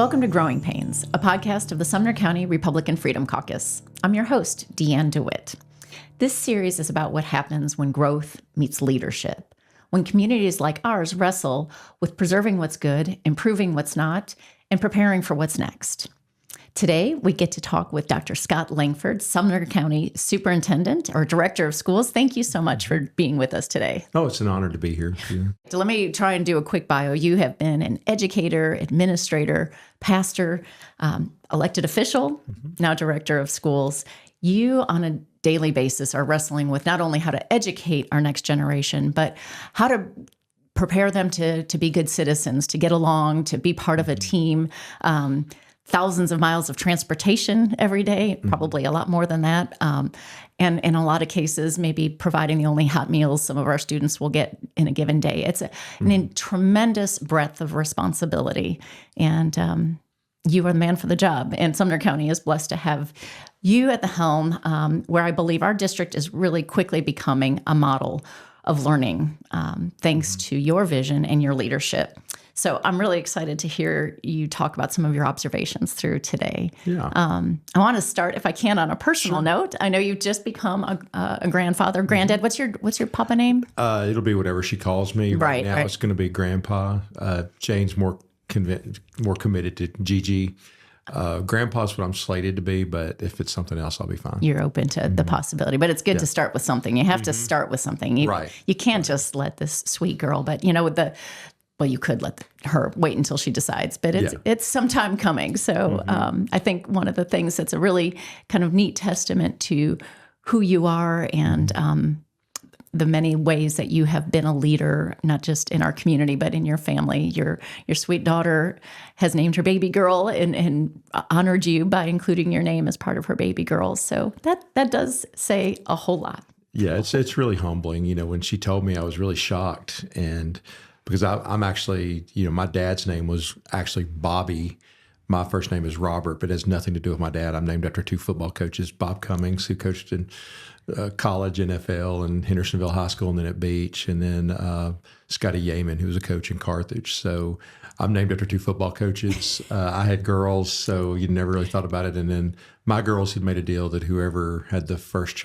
Welcome to Growing Pains, a podcast of the Sumner County Republican Freedom Caucus. I'm your host, Deanne DeWitt. This series is about what happens when growth meets leadership, when communities like ours wrestle with preserving what's good, improving what's not, and preparing for what's next. Today, we get to talk with Dr. Scott Langford, Sumner County Superintendent or Director of Schools. Thank you so much for being with us today. Oh, it's an honor to be here. Yeah. So let me try and do a quick bio. You have been an educator, administrator, pastor, elected official, now Director of Schools. You, on a daily basis, are wrestling with not only how to educate our next generation, but how to prepare them to be good citizens, to get along, to be part of a team. Thousands of miles of transportation every day, probably a lot more than that. And in a lot of cases, maybe providing the only hot meals some of our students will get in a given day. It's a tremendous breadth of responsibility. And you are the man for the job. And Sumner County is blessed to have you at the helm, where I believe our district is really quickly becoming a model of learning, thanks to your vision and your leadership. So I'm really excited to hear you talk about some of your observations through today. Yeah. I want to start, if I can, on a personal note. I know you've just become a grandfather, granddad. What's your papa name? It'll be whatever she calls me. Right now, it's going to be Grandpa. Jane's more committed to Gigi. Grandpa's what I'm slated to be, but if it's something else, I'll be fine. You're open to the possibility, but it's good to start with something. You have to start with something. You can't just let this sweet girl, but you could let her wait until she decides, but it's some time coming. So I think one of the things that's a really kind of neat testament to who you are and the many ways that you have been a leader, not just in our community, but in your family. Your sweet daughter has named her baby girl and honored you by including your name as part of her baby girl. So that does say a whole lot. Yeah, it's really humbling. When she told me, I was really shocked. And because I'm actually, my dad's name was actually Bobby. My first name is Robert, but it has nothing to do with my dad. I'm named after two football coaches, Bob Cummings, who coached in college, NFL, and Hendersonville High School, and then at Beach, and then Scotty Yeaman, who was a coach in Carthage. So I'm named after two football coaches. I had girls, so you never really thought about it. And then my girls had made a deal that whoever had the first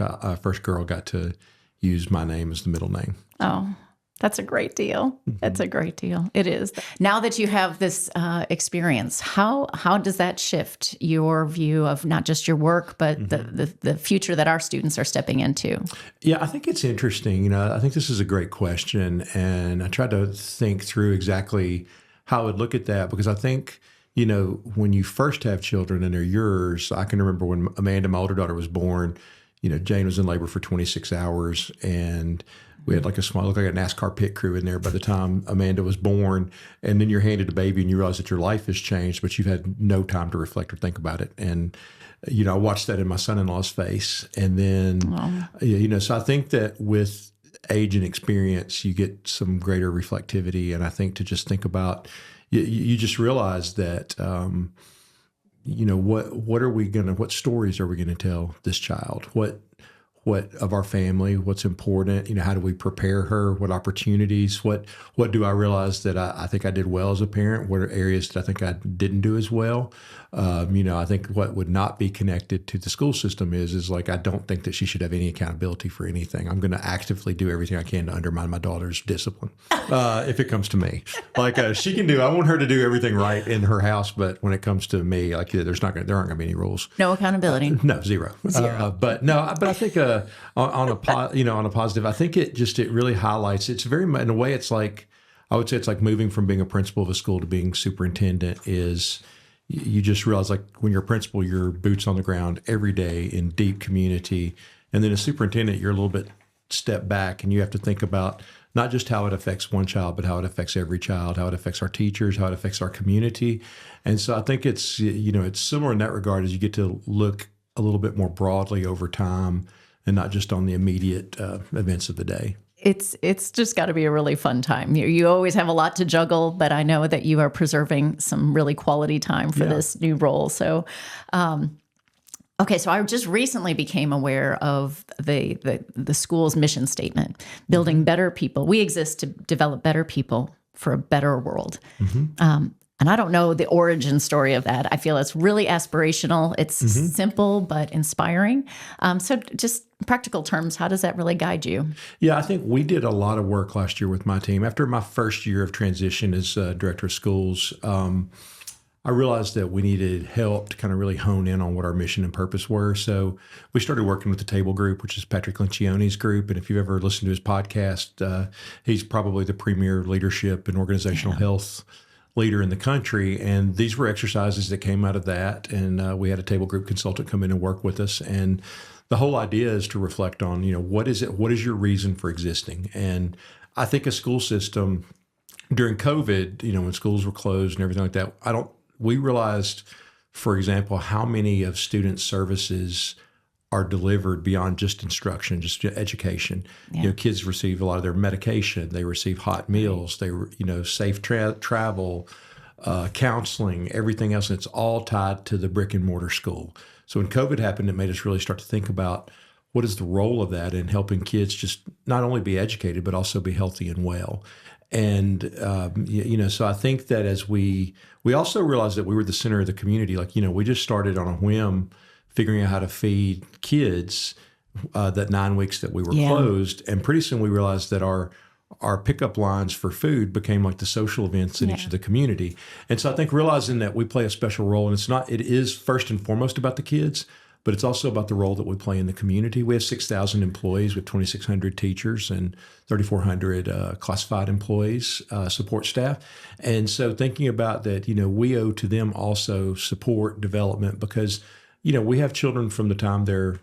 girl got to use my name as the middle name. Oh. That's a great deal. That's a great deal. It is. Now that you have this experience, how does that shift your view of not just your work, but the future that our students are stepping into? Yeah, I think it's interesting. I think this is a great question. And I tried to think through exactly how I would look at that, because I think, when you first have children and they're yours, I can remember when Amanda, my older daughter, was born, Jane was in labor for 26 hours, and we had looked like a NASCAR pit crew in there by the time Amanda was born. And then you're handed a baby and you realize that your life has changed, but you've had no time to reflect or think about it. And, I watched that in my son-in-law's face. And then, so I think that with age and experience, you get some greater reflectivity. And I think to just think about, you just realize that, what stories are we going to tell this child? What of our family, what's important, how do we prepare her, what opportunities, what do I realize that I think I did well as a parent, what are areas that I think I didn't do as well. I think what would not be connected to the school system is like, I don't think that she should have any accountability for anything. I'm going to actively do everything I can to undermine my daughter's discipline if it comes to me. Like I want her to do everything right in her house, but when it comes to me, like there aren't going to be any rules. No accountability. No, zero. But I think on a positive, I think it really highlights. It's very in a way. It's like, I would say it's like moving from being a principal of a school to being superintendent. Is you just realize, like, when you're a principal, you're boots on the ground every day in deep community, and then as superintendent, you're a little bit step back, and you have to think about not just how it affects one child, but how it affects every child, how it affects our teachers, how it affects our community. And so I think it's it's similar in that regard, as you get to look a little bit more broadly over time, and not just on the immediate events of the day. It's just got to be a really fun time. You always have a lot to juggle, but I know that you are preserving some really quality time for this new role. So, okay, so I just recently became aware of the school's mission statement, building better people. We exist to develop better people for a better world. And I don't know the origin story of that. I feel it's really aspirational. It's simple but inspiring. So just practical terms, how does that really guide you? Yeah, I think we did a lot of work last year with my team. After my first year of transition as director of schools, I realized that we needed help to kind of really hone in on what our mission and purpose were. So we started working with the Table Group, which is Patrick Lencioni's group. And if you've ever listened to his podcast, he's probably the premier leadership and organizational health leader in the country. And these were exercises that came out of that. And we had a Table Group consultant come in and work with us. And the whole idea is to reflect on, what is it? What is your reason for existing? And I think a school system during COVID, when schools were closed and everything like that, we realized, for example, how many of student services are delivered beyond just instruction, just education. Yeah. Kids receive a lot of their medication. They receive hot meals. They, safe travel, counseling, everything else. And it's all tied to the brick and mortar school. So when COVID happened, it made us really start to think about what is the role of that in helping kids just not only be educated, but also be healthy and well. And, so I think that as we also realized that we were the center of the community. Like, we just started on a whim figuring out how to feed kids that 9 weeks that we were closed. And pretty soon we realized that our pickup lines for food became like the social events in each of the community. And so I think realizing that we play a special role, and it is first and foremost about the kids, but it's also about the role that we play in the community. We have 6,000 employees with 2,600 teachers and 3,400 classified employees, support staff. And so thinking about that, we owe to them also support development because, we have children from the time they're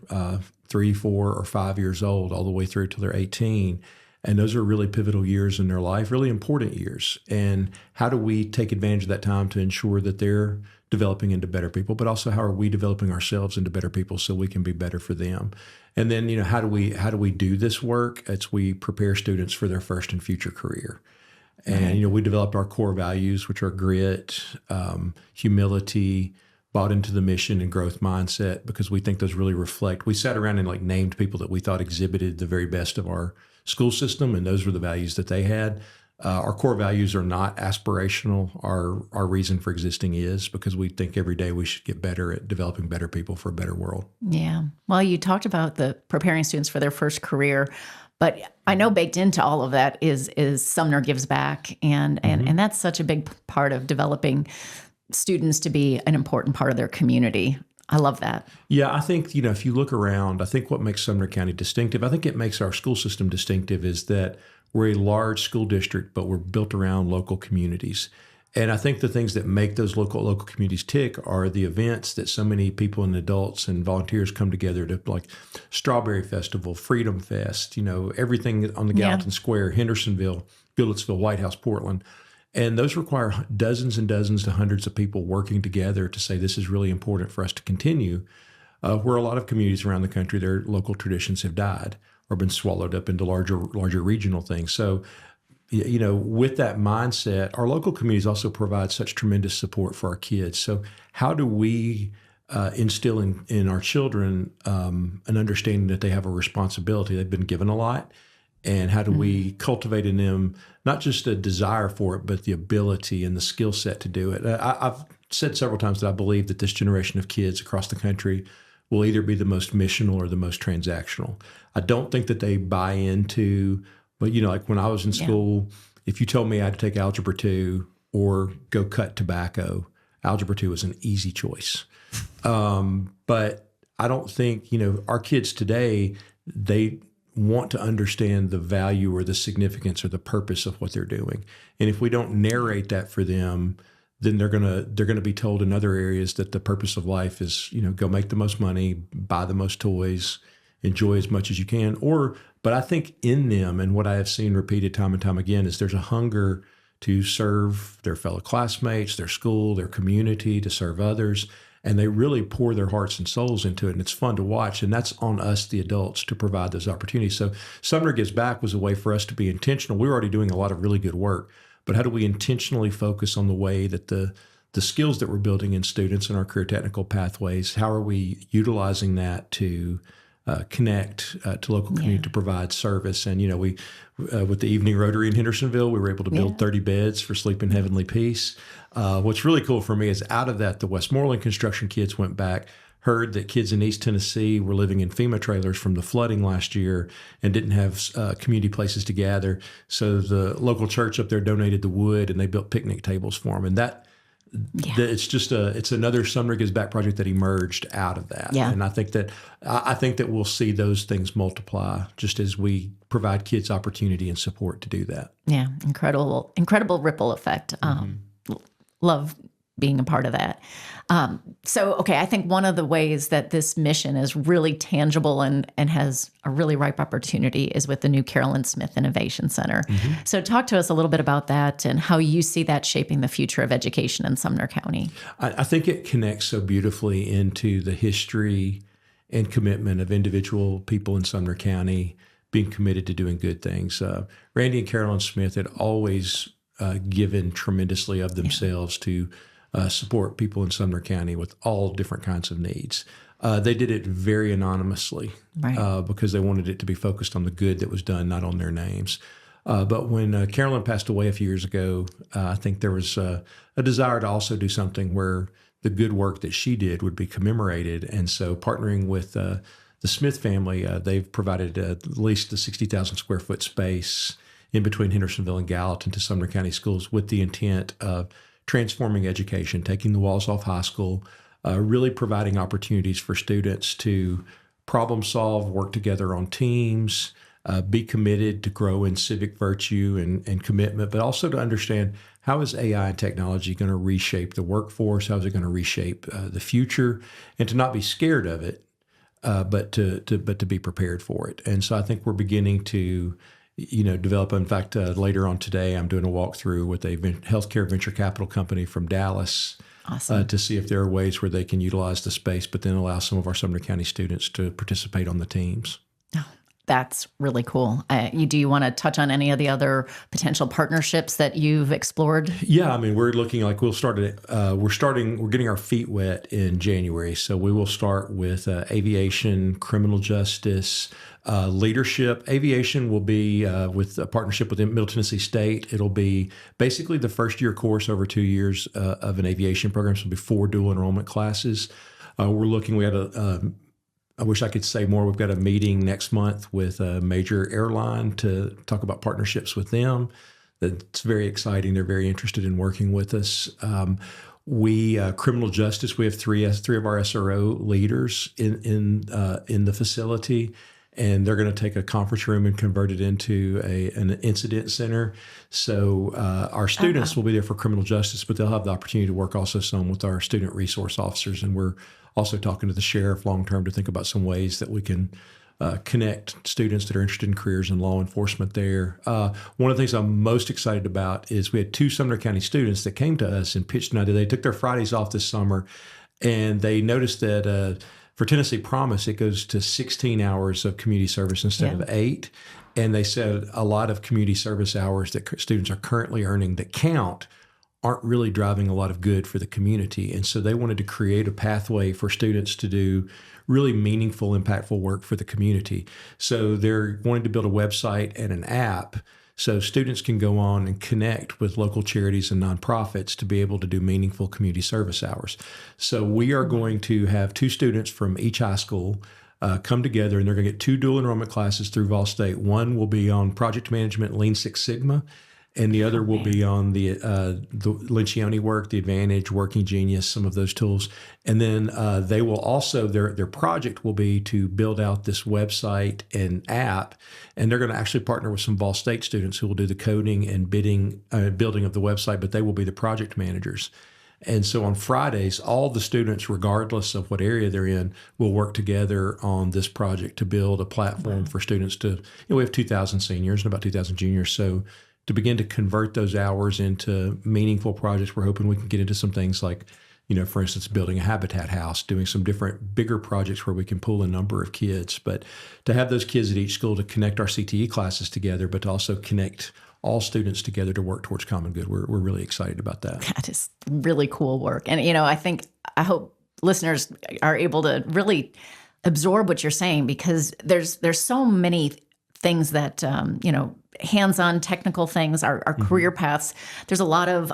3, 4, or 5 years old all the way through till they're 18. And those are really pivotal years in their life, really important years. And how do we take advantage of that time to ensure that they're developing into better people, but also how are we developing ourselves into better people so we can be better for them? And then, how do we do this work? We prepare students for their first and future career. And, we developed our core values, which are grit, humility, bought into the mission and growth mindset, because we think those really reflect. We sat around and named people that we thought exhibited the very best of our school system, and those were the values that they had. Our core values are not aspirational. Our reason for existing is because we think every day we should get better at developing better people for a better world. Yeah. Well, you talked about the preparing students for their first career, but I know baked into all of that is Sumner Gives Back, and that's such a big part of developing students to be an important part of their community. I love that. Yeah, I think, if you look around, I think what makes Sumner County distinctive, I think it makes our school system distinctive, is that we're a large school district, but we're built around local communities. And I think the things that make those local communities tick are the events that so many people and adults and volunteers come together to, like Strawberry Festival, Freedom Fest, everything on the Gallatin Square, Hendersonville, Goodlettsville, White House, Portland. And those require dozens and dozens to hundreds of people working together to say this is really important for us to continue, where a lot of communities around the country, their local traditions have died or been swallowed up into larger regional things. So, with that mindset, our local communities also provide such tremendous support for our kids. So how do we instill in our children an understanding that they have a responsibility? They've been given a lot. And how do we cultivate in them not just a desire for it, but the ability and the skill set to do it? I've said several times that I believe that this generation of kids across the country will either be the most missional or the most transactional. I don't think that they buy into, but like when I was in school, if you told me I had to take Algebra 2 or go cut tobacco, Algebra 2 was an easy choice. But I don't think, our kids today, they want to understand the value or the significance or the purpose of what they're doing. And if we don't narrate that for them, then they're gonna be told in other areas that the purpose of life is, go make the most money, buy the most toys, enjoy as much as you can. But I think in them, and what I have seen repeated time and time again, is there's a hunger to serve their fellow classmates, their school, their community, to serve others. And they really pour their hearts and souls into it, and it's fun to watch. And that's on us, the adults, to provide those opportunities. So Sumner Gives Back was a way for us to be intentional. We were already doing a lot of really good work, but how do we intentionally focus on the way that the skills that we're building in students in our career technical pathways, how are we utilizing that to connect to local community to provide service. And, we, with the Evening Rotary in Hendersonville, we were able to build 30 beds for Sleep in Heavenly Peace. What's really cool for me is out of that, the Westmoreland construction kids went back, heard that kids in East Tennessee were living in FEMA trailers from the flooding last year and didn't have community places to gather. So the local church up there donated the wood, and they built picnic tables for them. And it's another Sumner Gives Back project that emerged out of that. Yeah. And I think that we'll see those things multiply just as we provide kids opportunity and support to do that. Yeah, incredible ripple effect. Love being a part of that. I think one of the ways that this mission is really tangible and has a really ripe opportunity is with the new Carolyn Smith Innovation Center. Mm-hmm. So talk to us a little bit about that and how you see that shaping the future of education in Sumner County. I think it connects so beautifully into the history and commitment of individual people in Sumner County being committed to doing good things. Randy and Carolyn Smith had always given tremendously of themselves to support people in Sumner County with all different kinds of needs. They did it very anonymously because they wanted it to be focused on the good that was done, not on their names. But when Carolyn passed away a few years ago, I think there was a desire to also do something where the good work that she did would be commemorated. And so partnering with the Smith family, they've provided at least a 60,000 square foot space in between Hendersonville and Gallatin to Sumner County Schools with the intent of transforming education, taking the walls off high school, really providing opportunities for students to problem solve, work together on teams, be committed to grow in civic virtue and commitment, but also to understand how is AI and technology going to reshape the workforce, how is it going to reshape the future, and to not be scared of it, but to be prepared for it. And so I think we're beginning to develop. In fact, later on today, I'm doing a walkthrough with a healthcare venture capital company from Dallas. Awesome. To see if there are ways where they can utilize the space, but then allow some of our Sumner County students to participate on the teams. Oh, that's really cool. Do you want to touch on any of the other potential partnerships that you've explored? Yeah, I mean, we're looking like we're getting our feet wet in January. So we will start with aviation, criminal justice, leadership. Aviation will be with a partnership with Middle Tennessee State. It'll be basically the first year course over 2 years of an aviation program. So it'll be 4 dual enrollment classes. I wish I could say more. We've got a meeting next month with a major airline to talk about partnerships with them. That's very exciting. They're very interested in working with us. Criminal justice, we have three of our SRO leaders in the facility, and they're going to take a conference room and convert it into an incident center. So our students will be there for criminal justice, but they'll have the opportunity to work also some with our student resource officers. And we're also talking to the sheriff long-term to think about some ways that we can connect students that are interested in careers in law enforcement there. One of the things I'm most excited about is we had 2 Sumner County students that came to us and pitched an idea. They took their Fridays off this summer, and they noticed that for Tennessee Promise, it goes to 16 hours of community service instead of 8. And they said a lot of community service hours that students are currently earning that count aren't really driving a lot of good for the community. And so they wanted to create a pathway for students to do really meaningful, impactful work for the community. So they're wanting to build a website and an app so students can go on and connect with local charities and nonprofits to be able to do meaningful community service hours. So we are going to have 2 students from each high school come together, and they're going to get 2 dual enrollment classes through Vol State. One will be on project management, Lean Six Sigma, and the other will be on the Lencioni work, the Advantage, Working Genius, some of those tools. And then they will also, their project will be to build out this website and app, and they're going to actually partner with some Vol State students who will do the coding and building of the website, but they will be the project managers. And so on Fridays, all the students, regardless of what area they're in, will work together on this project to build a platform for students to, we have 2,000 seniors and about 2,000 juniors, so to begin to convert those hours into meaningful projects. We're hoping we can get into some things like, for instance, building a habitat house, doing some different bigger projects where we can pull a number of kids. But to have those kids at each school to connect our CTE classes together, but to also connect all students together to work towards common good. We're really excited about that. That is really cool work. And, I hope listeners are able to really absorb what you're saying, because there's so many things that, hands-on technical things, our career paths. There's a lot of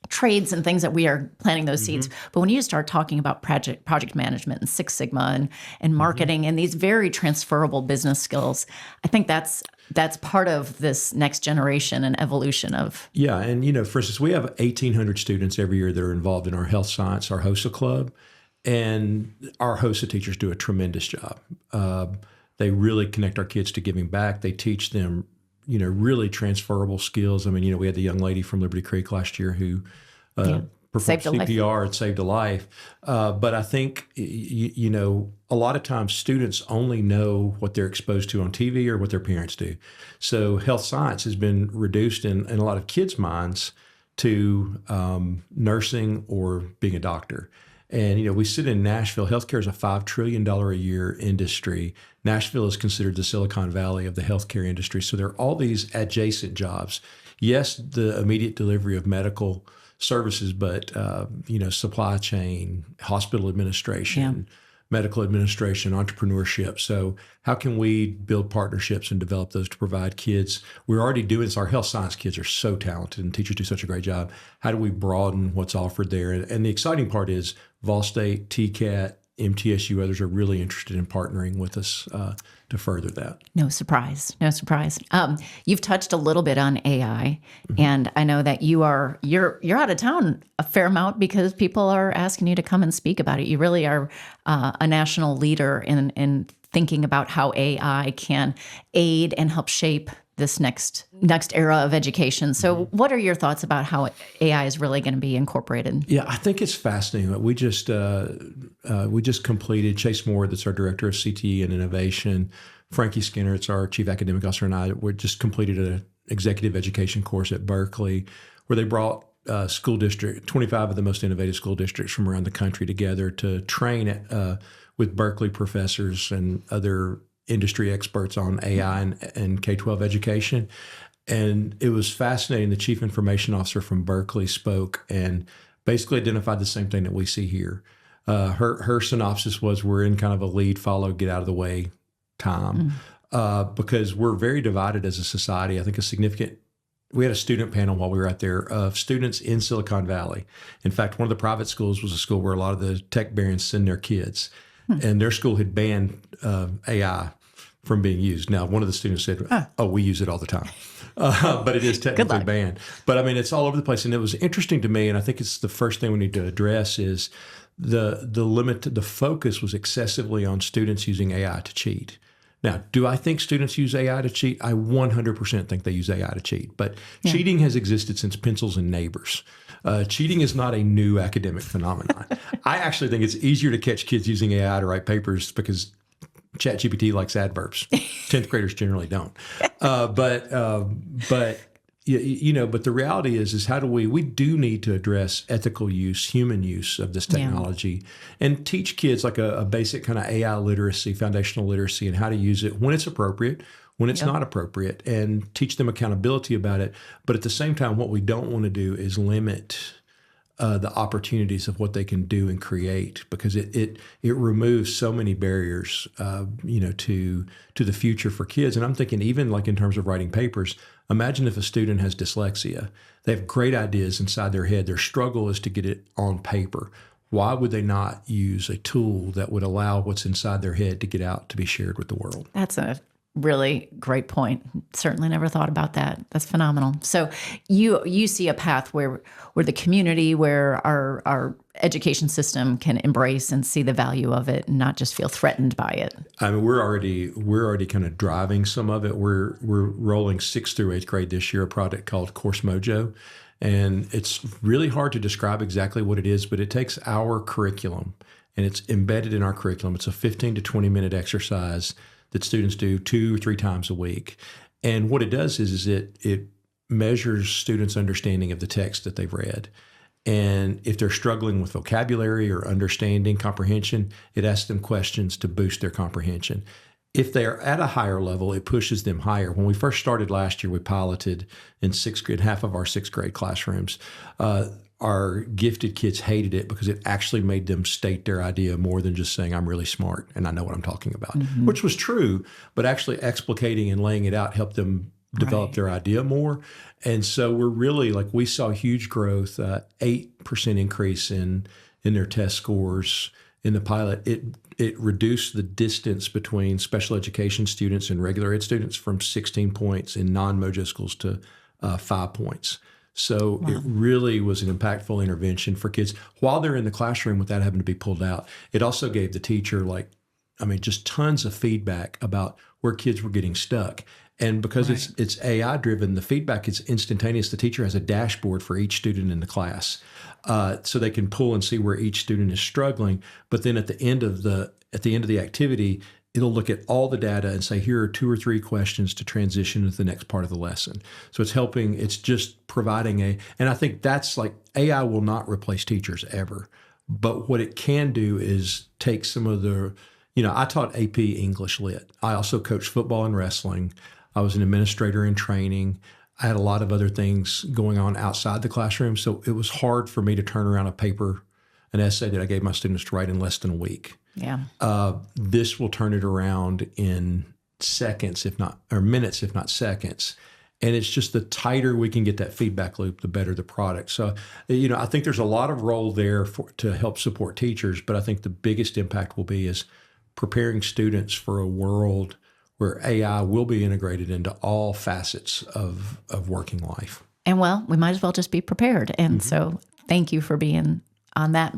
trades and things that we are planting those seeds. But when you start talking about project management and Six Sigma and marketing and these very transferable business skills, I think that's part of this next generation and evolution of. Yeah. And, for instance, we have 1,800 students every year that are involved in our health science, our HOSA club. And our HOSA teachers do a tremendous job. They really connect our kids to giving back. They teach them, really transferable skills. I mean, we had the young lady from Liberty Creek last year who performed CPR and saved a life. But I think, a lot of times students only know what they're exposed to on TV or what their parents do. So health science has been reduced in a lot of kids' minds to nursing or being a doctor. And, we sit in Nashville. Healthcare is a $5 trillion a year industry. Nashville is considered the Silicon Valley of the healthcare industry. So there are all these adjacent jobs. Yes, the immediate delivery of medical services, but, supply chain, hospital administration, medical administration, entrepreneurship. So how can we build partnerships and develop those to provide kids? We're already doing this. Our health science kids are so talented and teachers do such a great job. How do we broaden what's offered there? And the exciting part is Vol State, TCAT, MTSU, others are really interested in partnering with us to further that. No surprise. You've touched a little bit on AI, and I know that you're out of town a fair amount because people are asking you to come and speak about it. You really are a national leader in thinking about how AI can aid and help shape this next era of education. So what are your thoughts about how AI is really going to be incorporated? Yeah, I think it's fascinating. We just completed, Chase Moore, that's our director of CTE and innovation, Frankie Skinner, it's our chief academic officer, and I, we just completed an executive education course at Berkeley where they brought 25 of the most innovative school districts from around the country together to train with Berkeley professors and other industry experts on AI and K-12 education. And it was fascinating. The chief information officer from Berkeley spoke and basically identified the same thing that we see here. Her synopsis was, we're in kind of a lead, follow, get out of the way time because we're very divided as a society. I think we had a student panel while we were out there of students in Silicon Valley. In fact, one of the private schools was a school where a lot of the tech barons send their kids. And their school had banned AI from being used. Now, one of the students said, we use it all the time. But it is technically banned. But I mean, it's all over the place. And it was interesting to me, and I think it's the first thing we need to address is the focus was excessively on students using AI to cheat. Now, do I think students use AI to cheat? I 100% think they use AI to cheat. But cheating has existed since pencils and neighbors. Cheating is not a new academic phenomenon. I actually think it's easier to catch kids using AI to write papers because ChatGPT likes adverbs. 10th graders generally don't. But the reality is how do we do need to address ethical use, human use of this technology and teach kids like a basic kind of AI literacy, foundational literacy, and how to use it when it's appropriate, when it's not appropriate, and teach them accountability about it. But at the same time, what we don't want to do is limit the opportunities of what they can do and create, because it removes so many barriers, to the future for kids. And I'm thinking, even like in terms of writing papers, imagine if a student has dyslexia. They have great ideas inside their head. Their struggle is to get it on paper. Why would they not use a tool that would allow what's inside their head to get out to be shared with the world? That's a really great point. Certainly never thought about that. That's phenomenal. So you see a path where the community, where our education system can embrace and see the value of it and not just feel threatened by it. I mean, we're already kind of driving some of it. We're rolling 6th through 8th grade this year, a project called Course Mojo. And it's really hard to describe exactly what it is, but it takes our curriculum and it's embedded in our curriculum. It's a 15 to 20 minute exercise that students do 2 or 3 times a week. And what it does is it measures students' understanding of the text that they've read. And if they're struggling with vocabulary or understanding, comprehension, it asks them questions to boost their comprehension. If they're at a higher level, it pushes them higher. When we first started last year, we piloted in 6th grade, half of our 6th grade classrooms. our gifted kids hated it because it actually made them state their idea more than just saying, I'm really smart and I know what I'm talking about, which was true, but actually explicating and laying it out helped them develop their idea more. And so we're really like, we saw huge growth, 8% increase in their test scores in the pilot. It reduced the distance between special education students and regular ed students from 16 points in non-Mojo schools to 5 points. So it really was an impactful intervention for kids while they're in the classroom without having to be pulled out. It also gave the teacher just tons of feedback about where kids were getting stuck. And because it's AI driven, the feedback is instantaneous. The teacher has a dashboard for each student in the class, so they can pull and see where each student is struggling. But then at the end of the activity, it'll look at all the data and say, here are 2 or 3 questions to transition to the next part of the lesson. So it's just providing and I think that's like, AI will not replace teachers ever. But what it can do is take some of I taught AP English Lit. I also coached football and wrestling. I was an administrator in training. I had a lot of other things going on outside the classroom. So it was hard for me to turn around an essay that I gave my students to write in less than a week. Yeah. This will turn it around in minutes, if not seconds. And it's just the tighter we can get that feedback loop, the better the product. So, I think there's a lot of role there to help support teachers, but I think the biggest impact will be is preparing students for a world where AI will be integrated into all facets of working life. And we might as well just be prepared. And so thank you for being on that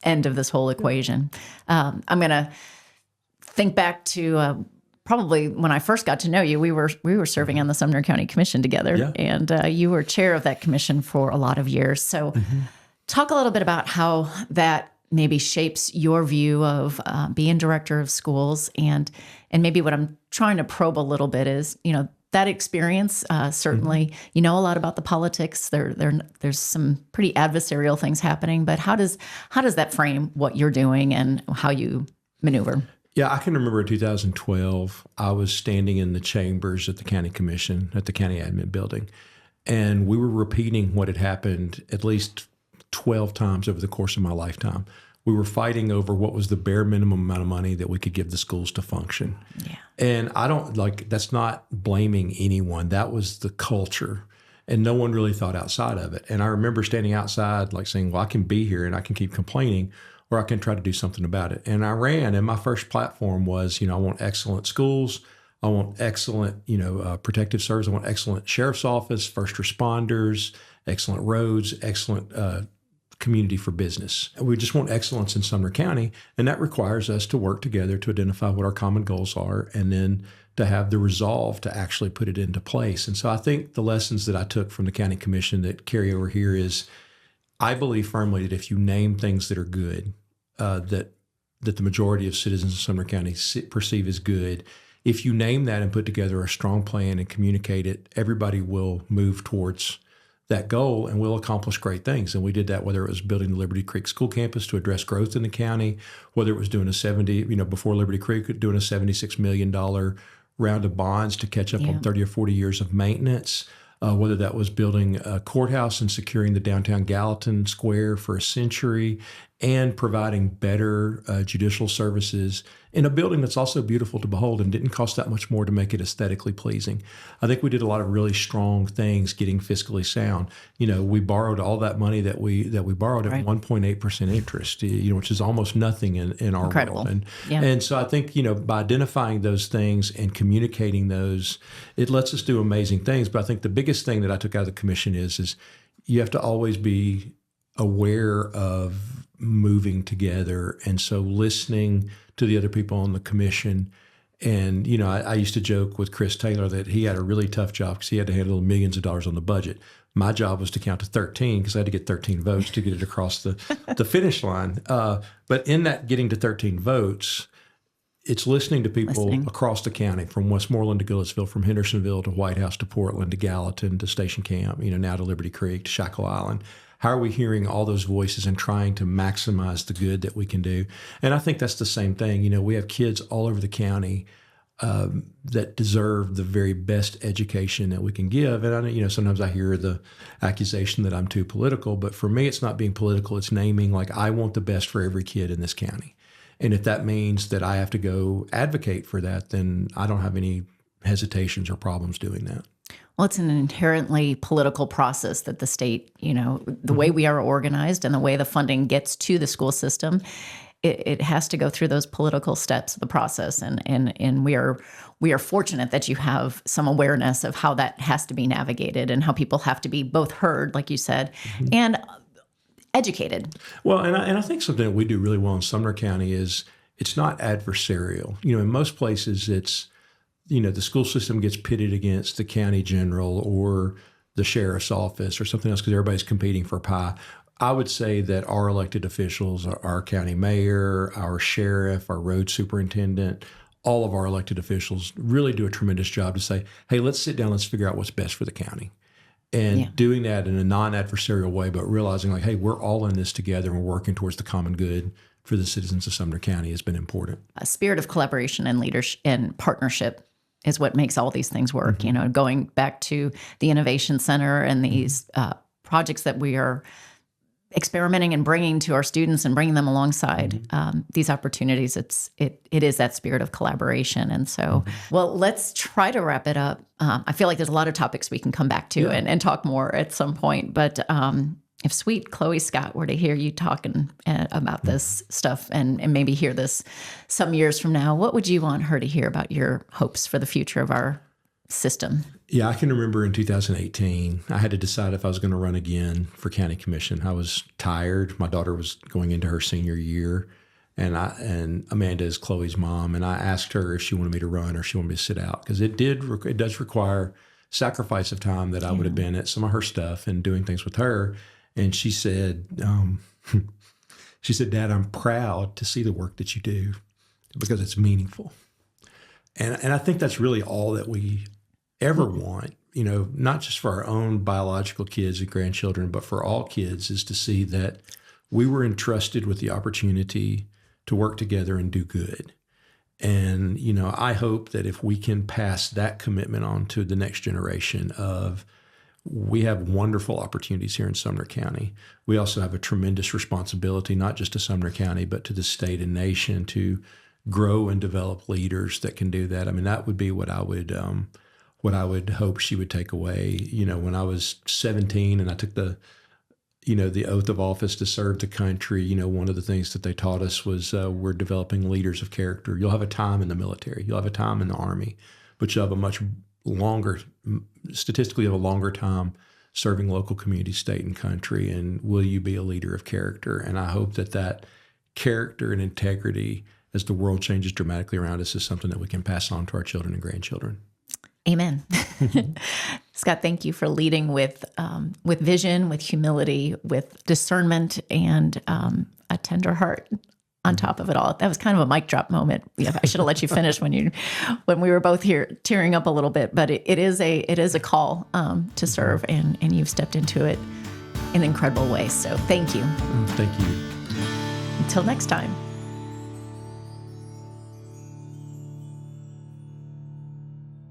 end of this whole equation. I'm going to think back to probably when I first got to know you. We were serving on the Sumner County Commission together, and you were chair of that commission for a lot of years. So talk a little bit about how that maybe shapes your view of being director of schools, and maybe what I'm trying to probe a little bit is, that experience, certainly, a lot about the politics. There's some pretty adversarial things happening, but how does that frame what you're doing and how you maneuver? Yeah, I can remember in 2012, I was standing in the chambers at the county commission, at the county admin building, and we were repeating what had happened at least 12 times over the course of my lifetime. We were fighting over what was the bare minimum amount of money that we could give the schools to function. Yeah. And that's not blaming anyone. That was the culture. And no one really thought outside of it. And I remember standing outside saying, well, I can be here and I can keep complaining, or I can try to do something about it. And I ran, and my first platform was, I want excellent schools. I want excellent, protective service. I want excellent sheriff's office, first responders, excellent roads, excellent community for business. We just want excellence in Sumner County, and that requires us to work together to identify what our common goals are and then to have the resolve to actually put it into place. And so I think the lessons that I took from the county commission that carry over here is I believe firmly that if you name things that are good, that the majority of citizens of Sumner County perceive as good, if you name that and put together a strong plan and communicate it, everybody will move towards that goal and we'll accomplish great things. And we did that, whether it was building the Liberty Creek School Campus to address growth in the county, whether it was doing before Liberty Creek, doing a $76 million round of bonds to catch up on 30 or 40 years of maintenance, whether that was building a courthouse and securing the downtown Gallatin Square for a century, and providing better judicial services in a building that's also beautiful to behold and didn't cost that much more to make it aesthetically pleasing. I think we did a lot of really strong things getting fiscally sound. We borrowed all that money that we borrowed at 1.8% interest, which is almost nothing in our Incredible. world. And so I think, by identifying those things and communicating those, it lets us do amazing things. But I think the biggest thing that I took out of the commission is you have to always be aware of moving together. And so listening to the other people on the commission. And, I used to joke with Chris Taylor that he had a really tough job because he had to handle millions of dollars on the budget. My job was to count to 13 because I had to get 13 votes to get it across the finish line. But in that getting to 13 votes, it's listening to people across the county, from Westmoreland to Gillisville, from Hendersonville to White House to Portland to Gallatin to Station Camp, now to Liberty Creek to Shackle Island. How are we hearing all those voices and trying to maximize the good that we can do? And I think that's the same thing. We have kids all over the county that deserve the very best education that we can give. And I, sometimes I hear the accusation that I'm too political, but for me, it's not being political. It's naming, like, I want the best for every kid in this county. And if that means that I have to go advocate for that, then I don't have any hesitations or problems doing that. Well, it's an inherently political process that the state, the way we are organized and the way the funding gets to the school system, it has to go through those political steps of the process. And we are fortunate that you have some awareness of how that has to be navigated and how people have to be both heard, like you said, and educated. Well, and I think something that we do really well in Sumner County is it's not adversarial. In most places it's, the school system gets pitted against the county general or the sheriff's office or something else because everybody's competing for pie. I would say that our elected officials, our county mayor, our sheriff, our road superintendent, all of our elected officials really do a tremendous job to say, hey, let's sit down, let's figure out what's best for the county. And doing that in a non-adversarial way, but realizing, like, hey, we're all in this together and we're working towards the common good for the citizens of Sumner County has been important. A spirit of collaboration and leadership and partnership is what makes all these things work. Going back to the Innovation Center and these projects that we are experimenting and bringing to our students and bringing them alongside these opportunities, it is that spirit of collaboration. And so, well, let's try to wrap it up. I feel like there's a lot of topics we can come back to and talk more at some point. But if sweet Chloe Scott were to hear you talking about this stuff and maybe hear this some years from now, what would you want her to hear about your hopes for the future of our system? Yeah, I can remember in 2018, I had to decide if I was going to run again for county commission. I was tired. My daughter was going into her senior year, and Amanda is Chloe's mom, and I asked her if she wanted me to run or she wanted me to sit out because it does require sacrifice of time that I would have been at some of her stuff and doing things with her. And she said, Dad, I'm proud to see the work that you do because it's meaningful. And I think that's really all that we ever want, not just for our own biological kids and grandchildren, but for all kids, is to see that we were entrusted with the opportunity to work together and do good. And, I hope that if we can pass that commitment on to the next generation of, we have wonderful opportunities here in Sumner County. We also have a tremendous responsibility, not just to Sumner County, but to the state and nation to grow and develop leaders that can do that. I mean, that would be what I would hope she would take away. When I was 17 and I took the oath of office to serve the country, one of the things that they taught us was we're developing leaders of character. You'll have a time in the military. You'll have a time in the Army, but you'll have a much longer, statistically, a longer time serving local community, state, and country. And will you be a leader of character? And I hope that character and integrity, as the world changes dramatically around us, is something that we can pass on to our children and grandchildren. Amen. Scott, thank you for leading with vision, with humility, with discernment, and a tender heart on top of it all. That was kind of a mic drop moment. I should have let you finish when we were both here tearing up a little bit, but it is a call to serve, and you've stepped into it in an incredible way. So thank you. Thank you. Until next time.